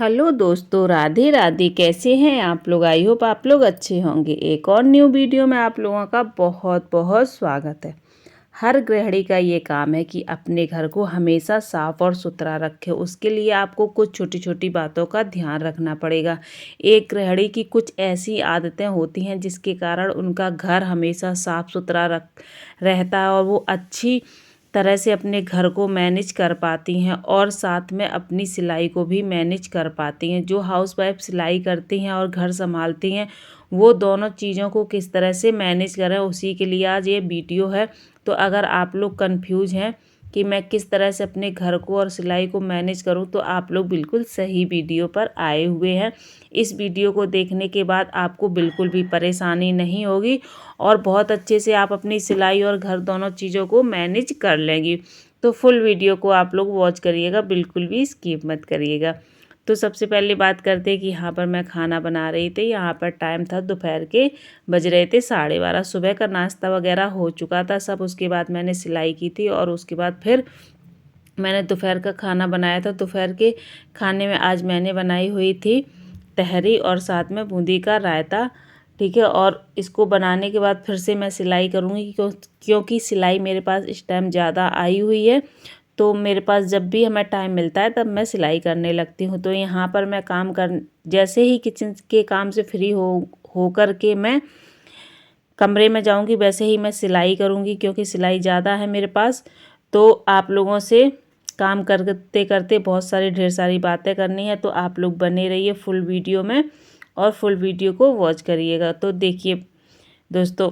Hello दोस्तों, राधे राधे। कैसे हैं आप लोग? आई होप आप लोग अच्छे होंगे। एक और न्यू वीडियो में आप लोगों का बहुत बहुत स्वागत है। हर गृहिणी का ये काम है कि अपने घर को हमेशा साफ और सुथरा रखे। उसके लिए आपको कुछ छोटी छोटी बातों का ध्यान रखना पड़ेगा। एक गृहिणी की कुछ ऐसी आदतें होती हैं जिसके कारण उनका घर हमेशा साफ सुथरा रहता है और वो अच्छी तरह से अपने घर को मैनेज कर पाती हैं और साथ में अपनी सिलाई को भी मैनेज कर पाती हैं। जो हाउसवाइफ सिलाई करती हैं और घर संभालती हैं, वो दोनों चीज़ों को किस तरह से मैनेज करें, उसी के लिए आज ये वीडियो है। तो अगर आप लोग कंफ्यूज हैं कि मैं किस तरह से अपने घर को और सिलाई को मैनेज करूं, तो आप लोग बिल्कुल सही वीडियो पर आए हुए हैं। इस वीडियो को देखने के बाद आपको बिल्कुल भी परेशानी नहीं होगी और बहुत अच्छे से आप अपनी सिलाई और घर दोनों चीज़ों को मैनेज कर लेंगी। तो फुल वीडियो को आप लोग वॉच करिएगा, बिल्कुल भी स्किप मत करिएगा। तो सबसे पहले बात करते हैं कि यहाँ पर मैं खाना बना रही थी। यहाँ पर टाइम था दोपहर के, बज रहे थे 12:30। सुबह का नाश्ता वगैरह हो चुका था सब। उसके बाद मैंने सिलाई की थी और उसके बाद फिर मैंने दोपहर का खाना बनाया था। दोपहर के खाने में आज मैंने बनाई हुई थी तहरी और साथ में बूंदी का रायता। ठीक है, और इसको बनाने के बाद फिर से मैं सिलाई करूँगी क्योंकि सिलाई मेरे पास इस टाइम ज़्यादा आई हुई है। तो मेरे पास जब भी हमें टाइम मिलता है तब मैं सिलाई करने लगती हूँ। तो यहाँ पर मैं जैसे ही किचन के काम से फ्री हो कर के मैं कमरे में जाऊँगी, वैसे ही मैं सिलाई करूँगी क्योंकि सिलाई ज़्यादा है मेरे पास। तो आप लोगों से काम करते करते बहुत सारी ढेर सारी बातें करनी है। तो आप लोग बने रहिए फुल वीडियो में और फुल वीडियो को वॉच करिएगा। तो देखिए दोस्तों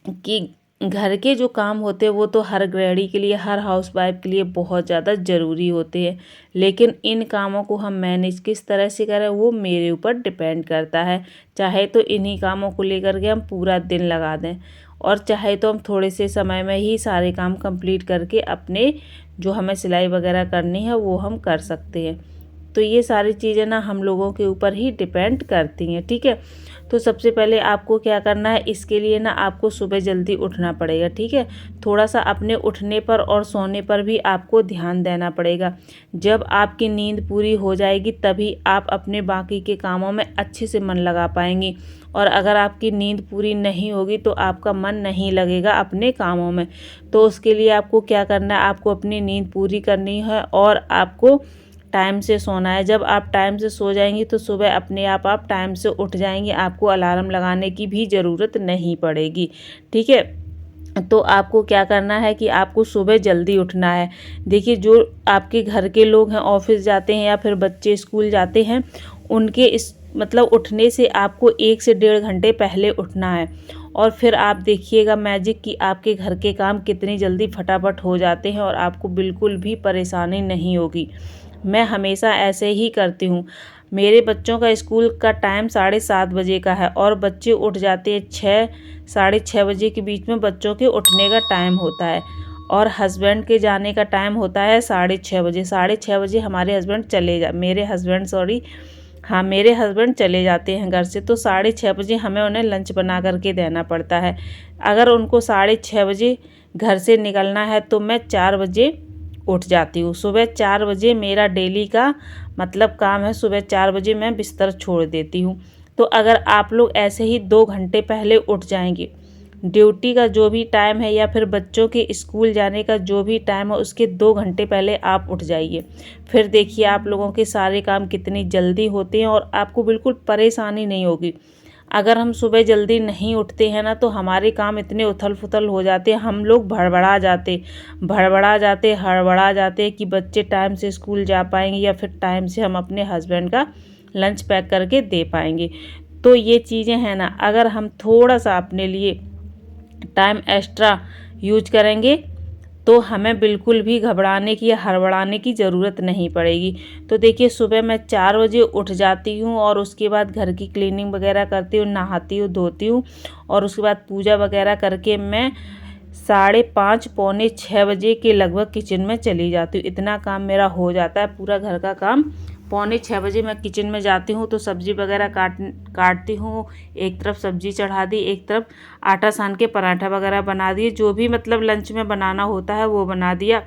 कि घर के जो काम होते हैं वो तो हर गृहिणी के लिए, हर हाउसवाइफ के लिए बहुत ज़्यादा ज़रूरी होते हैं। लेकिन इन कामों को हम मैनेज किस तरह से करें वो मेरे ऊपर डिपेंड करता है। चाहे तो इन्हीं कामों को लेकर के हम पूरा दिन लगा दें और चाहे तो हम थोड़े से समय में ही सारे काम कंप्लीट करके अपने जो हमें सिलाई वगैरह करनी है वो हम कर सकते हैं। तो ये सारी चीज़ें ना हम लोगों के ऊपर ही डिपेंड करती हैं। ठीक है, तो सबसे पहले आपको क्या करना है, इसके लिए ना आपको सुबह जल्दी उठना पड़ेगा। ठीक है, थोड़ा सा अपने उठने पर और सोने पर भी आपको ध्यान देना पड़ेगा। जब आपकी नींद पूरी हो जाएगी तभी आप अपने बाकी के कामों में अच्छे से मन लगा पाएंगी। और अगर आपकी नींद पूरी नहीं होगी तो आपका मन नहीं लगेगा अपने कामों में। तो उसके लिए आपको क्या करना है, आपको अपनी नींद पूरी करनी है और आपको टाइम से सोना है। जब आप टाइम से सो जाएंगी तो सुबह अपने आप टाइम से उठ जाएंगी। आपको अलार्म लगाने की भी ज़रूरत नहीं पड़ेगी। ठीक है, तो आपको क्या करना है कि आपको सुबह जल्दी उठना है। देखिए, जो आपके घर के लोग हैं, ऑफिस जाते हैं या फिर बच्चे स्कूल जाते हैं, उनके उठने से आपको 1 से 1.5 घंटे पहले उठना है। और फिर आप देखिएगा मैजिक कि आपके घर के काम कितनी जल्दी फटाफट हो जाते हैं और आपको बिल्कुल भी परेशानी नहीं होगी। मैं हमेशा ऐसे ही करती हूँ। मेरे बच्चों का स्कूल का टाइम 7:30 बजे का है और बच्चे उठ जाते हैं 6 साढ़े 6 बजे के बीच में बच्चों के उठने का टाइम होता है। और हस्बैंड के जाने का टाइम होता है 6:30 बजे। 6:30 बजे हमारे मेरे हस्बैंड चले जाते हैं घर से। तो 6:30 बजे हमें उन्हें लंच बना करके देना पड़ता है। अगर उनको 6:30 बजे घर से निकलना है तो मैं 4 बजे उठ जाती हूँ। सुबह 4 बजे मेरा डेली का काम है। सुबह 4 बजे मैं बिस्तर छोड़ देती हूँ। तो अगर आप लोग ऐसे ही 2 घंटे पहले उठ जाएंगे, ड्यूटी का जो भी टाइम है या फिर बच्चों के स्कूल जाने का जो भी टाइम है उसके 2 घंटे पहले आप उठ जाइए। फिर देखिए आप लोगों के सारे काम कितनी जल्दी होते हैं और आपको बिल्कुल परेशानी नहीं होगी। अगर हम सुबह जल्दी नहीं उठते हैं ना तो हमारे काम इतने उथल पुथल हो जाते हैं, हम लोग हड़बड़ा जाते कि बच्चे टाइम से स्कूल जा पाएंगे या फिर टाइम से हम अपने हस्बैंड का लंच पैक करके दे पाएंगे। तो ये चीज़ें हैं ना, अगर हम थोड़ा सा अपने लिए टाइम एक्स्ट्रा यूज करेंगे तो हमें बिल्कुल भी घबराने की या हड़बड़ाने की ज़रूरत नहीं पड़ेगी। तो देखिए सुबह मैं 4 बजे उठ जाती हूँ और उसके बाद घर की क्लीनिंग वगैरह करती हूँ, नहाती हूँ, धोती हूँ और उसके बाद पूजा वगैरह करके मैं 5:30 पौने 6 बजे के लगभग किचन में चली जाती हूँ। इतना काम मेरा हो जाता है, पूरा घर का काम। पौने 6 बजे मैं किचन में जाती हूँ तो सब्ज़ी वगैरह काटती हूँ। एक तरफ सब्ज़ी चढ़ा दी, एक तरफ आटा सान के पराठा वगैरह बना दिए। जो भी लंच में बनाना होता है वो बना दिया।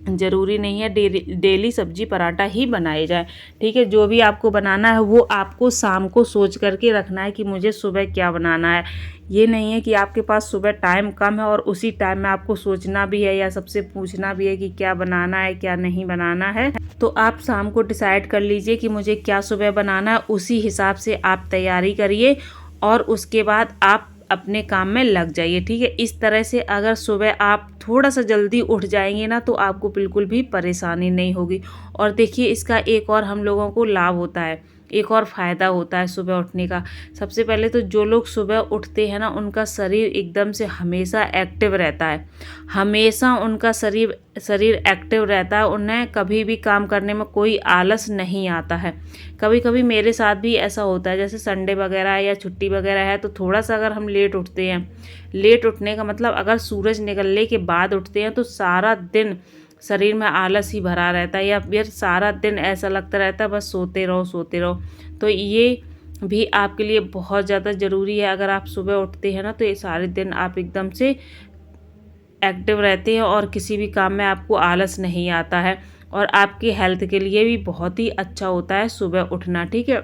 ज़रूरी नहीं है डेली सब्जी पराठा ही बनाए जाए, ठीक है। जो भी आपको बनाना है वो आपको शाम को सोच करके रखना है कि मुझे सुबह क्या बनाना है। ये नहीं है कि आपके पास सुबह टाइम कम है और उसी टाइम में आपको सोचना भी है या सबसे पूछना भी है कि क्या बनाना है क्या नहीं बनाना है। तो आप शाम को डिसाइड कर लीजिए कि मुझे क्या सुबह बनाना है, उसी हिसाब से आप तैयारी करिए और उसके बाद आप अपने काम में लग जाइए, ठीक है। इस तरह से अगर सुबह आप थोड़ा सा जल्दी उठ जाएंगे ना तो आपको बिल्कुल भी परेशानी नहीं होगी। और देखिए इसका एक और हम लोगों को लाभ होता है, एक और फ़ायदा होता है सुबह उठने का। सबसे पहले तो जो लोग सुबह उठते हैं ना उनका शरीर एकदम से हमेशा एक्टिव रहता है, हमेशा उनका शरीर एक्टिव रहता है, उन्हें कभी भी काम करने में कोई आलस नहीं आता है। कभी कभी मेरे साथ भी ऐसा होता है, जैसे संडे वगैरह है या छुट्टी वगैरह है तो थोड़ा सा अगर हम लेट उठते हैं, लेट उठने का मतलब अगर सूरज निकलने के बाद उठते हैं तो सारा दिन शरीर में आलस ही भरा रहता है या फिर सारा दिन ऐसा लगता रहता है बस सोते रहो सोते रहो। तो ये भी आपके लिए बहुत ज़्यादा ज़रूरी है। अगर आप सुबह उठते हैं ना तो ये सारे दिन आप एकदम से एक्टिव रहते हैं और किसी भी काम में आपको आलस नहीं आता है और आपकी हेल्थ के लिए भी बहुत ही अच्छा होता है सुबह उठना, ठीक है।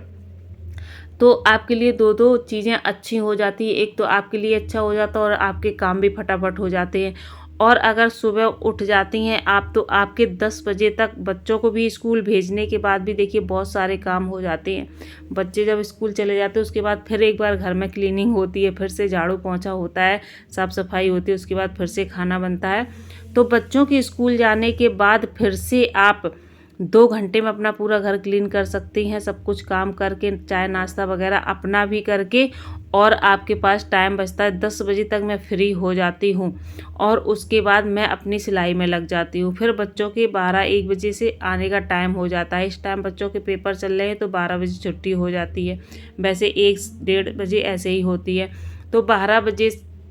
तो आपके लिए दो दो चीज़ें अच्छी हो जाती है, एक तो आपके लिए अच्छा हो जाता है और आपके काम भी फटाफट हो जाते हैं। और अगर सुबह उठ जाती हैं आप तो आपके 10 बजे तक बच्चों को भी स्कूल भेजने के बाद भी देखिए बहुत सारे काम हो जाते हैं। बच्चे जब स्कूल चले जाते हैं उसके बाद फिर एक बार घर में क्लीनिंग होती है, फिर से झाड़ू पोंछा होता है, साफ़ सफाई होती है, उसके बाद फिर से खाना बनता है। तो बच्चों के स्कूल जाने के बाद फिर से आप 2 घंटे में अपना पूरा घर क्लीन कर सकती हैं, सब कुछ काम करके चाय नाश्ता वगैरह अपना भी करके, और आपके पास टाइम बचता है 10 बजे तक मैं फ्री हो जाती हूँ और उसके बाद मैं अपनी सिलाई में लग जाती हूँ। फिर बच्चों के 12-1 बजे से आने का टाइम हो जाता है। इस टाइम बच्चों के पेपर चल रहे हैं तो 12 बजे छुट्टी हो जाती है, वैसे 1-1:30 बजे ऐसे ही होती है। तो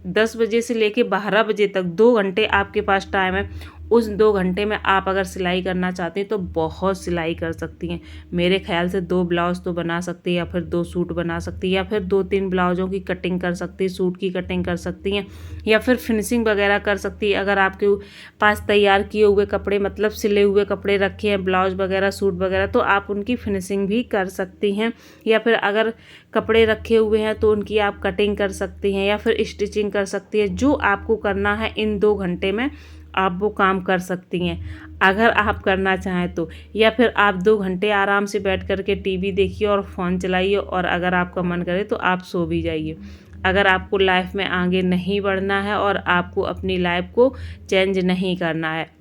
10 बजे से लेके 12 बजे तक 2 घंटे आपके पास टाइम है। उस 2 घंटे में आप अगर सिलाई करना चाहते हैं तो बहुत सिलाई कर सकती हैं। मेरे ख़्याल से 2 ब्लाउज़ तो बना सकती हैं या फिर 2 सूट बना सकती हैं या फिर 2-3 ब्लाउज़ों की कटिंग कर सकती हैं, सूट की कटिंग कर सकती हैं या फिर फिनिशिंग वगैरह कर सकती हैं। अगर आपके पास तैयार किए हुए कपड़े मतलब सिले हुए कपड़े रखे हैं, ब्लाउज़ वगैरह सूट वगैरह, तो आप उनकी फिनिशिंग भी कर सकती हैं। या फिर अगर कपड़े रखे हुए हैं तो उनकी आप कटिंग कर सकती हैं या फिर स्टिचिंग कर सकती हैं। जो आपको करना है इन 2 घंटे में आप वो काम कर सकती हैं अगर आप करना चाहें तो। या फिर आप 2 घंटे आराम से बैठ कर के टीवी देखिए और फ़ोन चलाइए और अगर आपका मन करे तो आप सो भी जाइए। अगर आपको लाइफ में आगे नहीं बढ़ना है और आपको अपनी लाइफ को चेंज नहीं करना है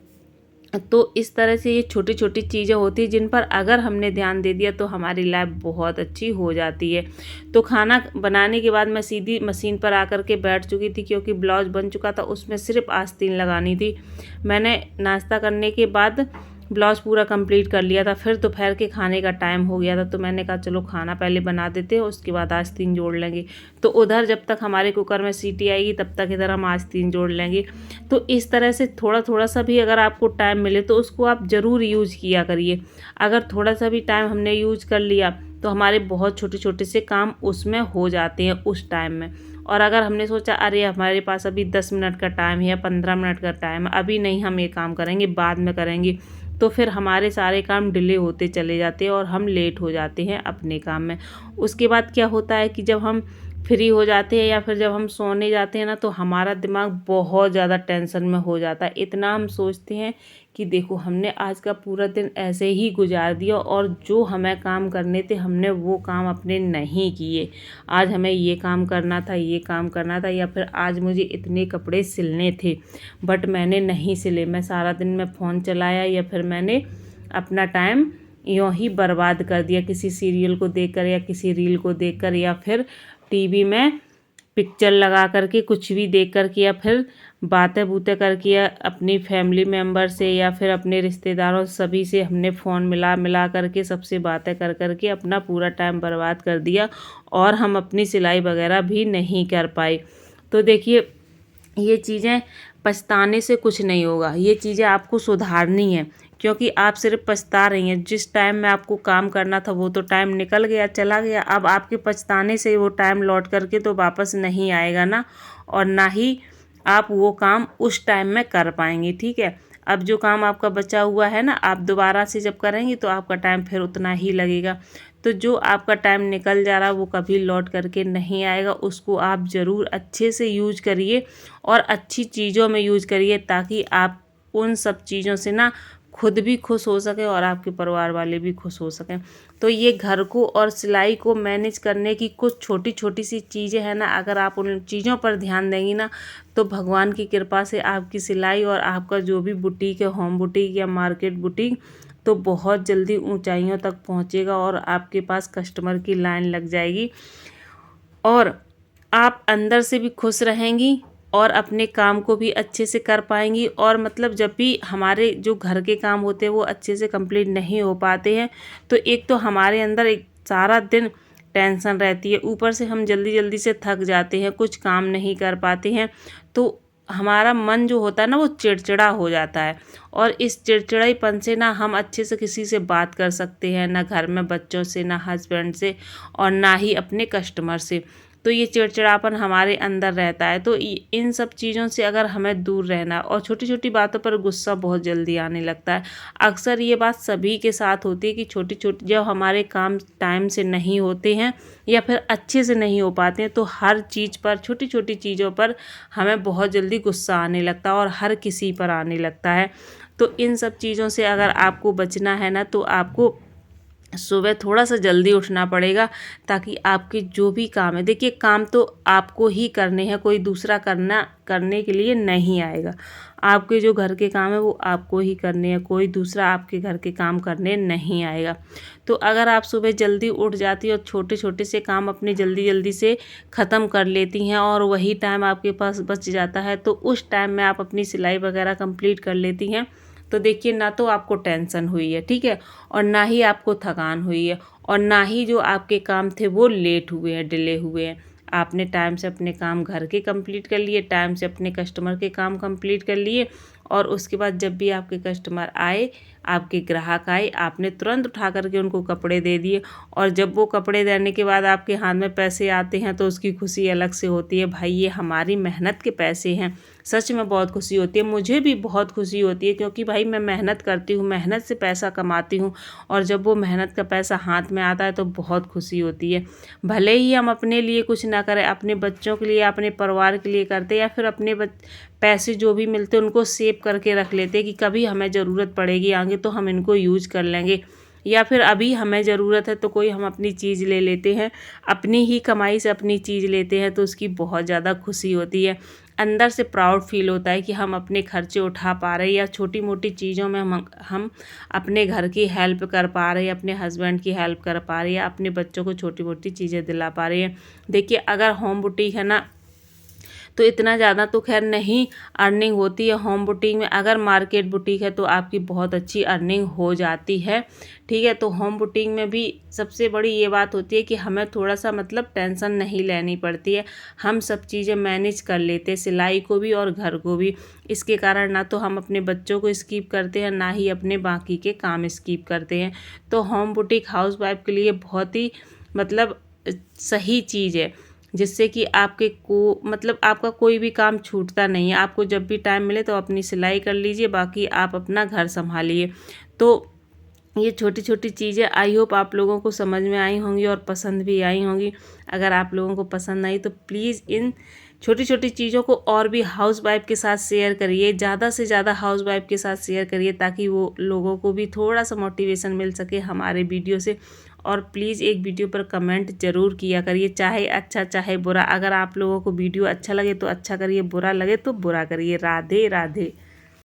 तो इस तरह से ये छोटी छोटी चीज़ें होती हैं जिन पर अगर हमने ध्यान दे दिया तो हमारी लाइफ बहुत अच्छी हो जाती है। तो खाना बनाने के बाद मैं सीधी मशीन पर आकर के बैठ चुकी थी क्योंकि ब्लाउज बन चुका था, उसमें सिर्फ आस्तीन लगानी थी। मैंने नाश्ता करने के बाद ब्लाउज़ पूरा कंप्लीट कर लिया था। फिर दोपहर के खाने का टाइम हो गया था तो मैंने कहा चलो खाना पहले बना देते हैं उसके बाद आस्तीन जोड़ लेंगे। तो उधर जब तक हमारे कुकर में सीटी आएगी तब तक इधर हम आस्तीन जोड़ लेंगे। तो इस तरह से थोड़ा थोड़ा सा भी अगर आपको टाइम मिले तो उसको आप ज़रूर यूज़ किया करिए। अगर थोड़ा सा भी टाइम हमने यूज़ कर लिया तो हमारे बहुत छोटे छोटे से काम उसमें हो जाते हैं उस टाइम में। और अगर हमने सोचा अरे हमारे पास अभी 10 मिनट का टाइम है या 15 मिनट का टाइम है, अभी नहीं हम ये काम करेंगे बाद में करेंगे, तो फिर हमारे सारे काम डिले होते चले जाते हैं और हम लेट हो जाते हैं अपने काम में। उसके बाद क्या होता है कि जब हम फ्री हो जाते हैं या फिर जब हम सोने जाते हैं ना तो हमारा दिमाग बहुत ज़्यादा टेंशन में हो जाता है। इतना हम सोचते हैं कि देखो हमने आज का पूरा दिन ऐसे ही गुजार दिया और जो हमें काम करने थे हमने वो काम अपने नहीं किए। आज हमें ये काम करना था, ये काम करना था, या फिर आज मुझे इतने कपड़े सिलने थे बट मैंने नहीं सिले। मैं सारा दिन में फ़ोन चलाया या फिर मैंने अपना टाइम यूँ ही बर्बाद कर दिया किसी सीरियल को देखकर या किसी रील को देखकर या फिर टीवी में पिक्चर लगा करके कुछ भी देख कर के या फिर बातें बूतें करके या अपनी फैमिली मेम्बर से या फिर अपने रिश्तेदारों सभी से हमने फ़ोन मिला करके सबसे बातें कर करके अपना पूरा टाइम बर्बाद कर दिया और हम अपनी सिलाई वगैरह भी नहीं कर पाए। तो देखिए ये चीज़ें पछताने से कुछ नहीं होगा, ये चीज़ें आपको सुधारनी है क्योंकि आप सिर्फ पछता रही हैं। जिस टाइम में आपको काम करना था वो तो टाइम निकल गया चला गया, अब आपके पछताने से वो टाइम लौट करके तो वापस नहीं आएगा ना, और ना ही आप वो काम उस टाइम में कर पाएंगे। ठीक है, अब जो काम आपका बचा हुआ है ना, आप दोबारा से जब करेंगी तो आपका टाइम फिर उतना ही लगेगा। तो जो आपका टाइम निकल जा रहा है वो कभी लौट करके नहीं आएगा, उसको आप ज़रूर अच्छे से यूज करिए और अच्छी चीज़ों में यूज करिए, ताकि आप उन सब चीज़ों से ना खुद भी खुश हो सकें और आपके परिवार वाले भी खुश हो सकें। तो ये घर को और सिलाई को मैनेज करने की कुछ छोटी छोटी सी चीज़ें हैं ना, अगर आप उन चीज़ों पर ध्यान देंगी ना, तो भगवान की कृपा से आपकी सिलाई और आपका जो भी बुटीक है, होम बुटीक या मार्केट बुटीक, तो बहुत जल्दी ऊंचाइयों तक पहुंचेगा और आपके पास कस्टमर की लाइन लग जाएगी और आप अंदर से भी खुश रहेंगी और अपने काम को भी अच्छे से कर पाएंगी। और मतलब जब भी हमारे जो घर के काम होते हैं वो अच्छे से कंप्लीट नहीं हो पाते हैं, तो एक तो हमारे अंदर एक सारा दिन टेंशन रहती है, ऊपर से हम जल्दी जल्दी से थक जाते हैं, कुछ काम नहीं कर पाते हैं, तो हमारा मन जो होता है ना वो चिड़चिड़ा हो जाता है। और इस चिड़चिड़ाईपन से ना हम अच्छे से किसी से बात कर सकते हैं, ना घर में बच्चों से, ना हस्बैंड से, और ना ही अपने कस्टमर से। तो ये चिड़चिड़ापन हमारे अंदर रहता है। तो इन सब चीज़ों से अगर हमें दूर रहना, और छोटी छोटी बातों पर गुस्सा बहुत जल्दी आने लगता है। अक्सर ये बात सभी के साथ होती है कि छोटी छोटी जब हमारे काम टाइम से नहीं होते हैं या फिर अच्छे से नहीं हो पाते हैं, तो हर चीज़ पर, छोटी छोटी चीज़ों पर हमें बहुत जल्दी गुस्सा आने लगता है और हर किसी पर आने लगता है। तो इन सब चीज़ों से अगर आपको बचना है ना, तो आपको सुबह थोड़ा सा जल्दी उठना पड़ेगा, ताकि आपके जो भी काम है, देखिए काम तो आपको ही करने हैं, कोई दूसरा करने के लिए नहीं आएगा। आपके जो घर के काम है वो आपको ही करने हैं, कोई दूसरा आपके घर के काम करने नहीं आएगा। तो अगर आप सुबह जल्दी उठ जाती और छोटे छोटे से काम अपने जल्दी जल्दी से ख़त्म कर लेती हैं और वही टाइम आपके पास बच जाता है, तो उस टाइम में आप अपनी सिलाई वगैरह कंप्लीट कर लेती हैं, तो देखिए ना तो आपको टेंशन हुई है, ठीक है, और ना ही आपको थकान हुई है, और ना ही जो आपके काम थे वो लेट हुए हैं, डिले हुए हैं। आपने टाइम से अपने काम घर के कंप्लीट कर लिए, टाइम से अपने कस्टमर के काम कंप्लीट कर लिए, और उसके बाद जब भी आपके कस्टमर आए, आपके ग्राहक आए, आपने तुरंत उठा करके उनको कपड़े दे दिए। और जब वो कपड़े देने के बाद आपके हाथ में पैसे आते हैं तो उसकी खुशी अलग से होती है। भाई ये हमारी मेहनत के पैसे हैं, सच में बहुत खुशी होती है। मुझे भी बहुत खुशी होती है, क्योंकि भाई मैं मेहनत करती हूँ, मेहनत से पैसा कमाती हूँ, और जब वो मेहनत का पैसा हाथ में आता है तो बहुत खुशी होती है। भले ही हम अपने लिए कुछ ना करें, अपने बच्चों के लिए, अपने परिवार के लिए करते, या फिर अपने पैसे जो भी मिलते उनको सेव करके रख लेते कि कभी हमें ज़रूरत पड़ेगी आगे तो हम इनको यूज कर लेंगे, या फिर अभी हमें ज़रूरत है तो कोई हम अपनी चीज़ ले लेते हैं, अपनी ही कमाई से अपनी चीज़ लेते हैं, तो उसकी बहुत ज़्यादा खुशी होती है। अंदर से प्राउड फील होता है कि हम अपने खर्चे उठा पा रहे हैं, या छोटी मोटी चीज़ों में हम अपने घर की हेल्प कर पा रहे हैं, अपने हस्बैंड की हेल्प कर पा रहे हैं, अपने बच्चों को छोटी मोटी चीज़ें दिला पा रहे हैं। देखिए अगर होम बुटीक है ना, तो इतना ज़्यादा तो खैर नहीं अर्निंग होती है होम बुटीक में। अगर मार्केट बुटीक है तो आपकी बहुत अच्छी अर्निंग हो जाती है, ठीक है। तो होम बुटीक में भी सबसे बड़ी ये बात होती है कि हमें थोड़ा सा मतलब टेंशन नहीं लेनी पड़ती है, हम सब चीज़ें मैनेज कर लेते हैं, सिलाई को भी और घर को भी। इसके कारण ना तो हम अपने बच्चों को स्किप करते हैं, ना ही अपने बाकी के काम स्किप करते हैं। तो होम बुटीक हाउस वाइफ के लिए बहुत ही मतलब सही चीज़ है, जिससे कि आपके को मतलब आपका कोई भी काम छूटता नहीं है। आपको जब भी टाइम मिले तो अपनी सिलाई कर लीजिए, बाकी आप अपना घर संभालिए। तो ये छोटी छोटी चीज़ें आई होप आप लोगों को समझ में आई होंगी और पसंद भी आई होंगी। अगर आप लोगों को पसंद आई तो प्लीज़ इन छोटी छोटी चीज़ों को और भी हाउस वाइफ के साथ शेयर करिए, ज़्यादा से ज़्यादा हाउस वाइफ के साथ शेयर करिए, ताकि वो लोगों को भी थोड़ा सा मोटिवेशन मिल सके हमारे वीडियो से। और प्लीज़ एक वीडियो पर कमेंट ज़रूर किया करिए, चाहे अच्छा चाहे बुरा। अगर आप लोगों को वीडियो अच्छा लगे तो अच्छा करिए, बुरा लगे तो बुरा करिए। राधे राधे।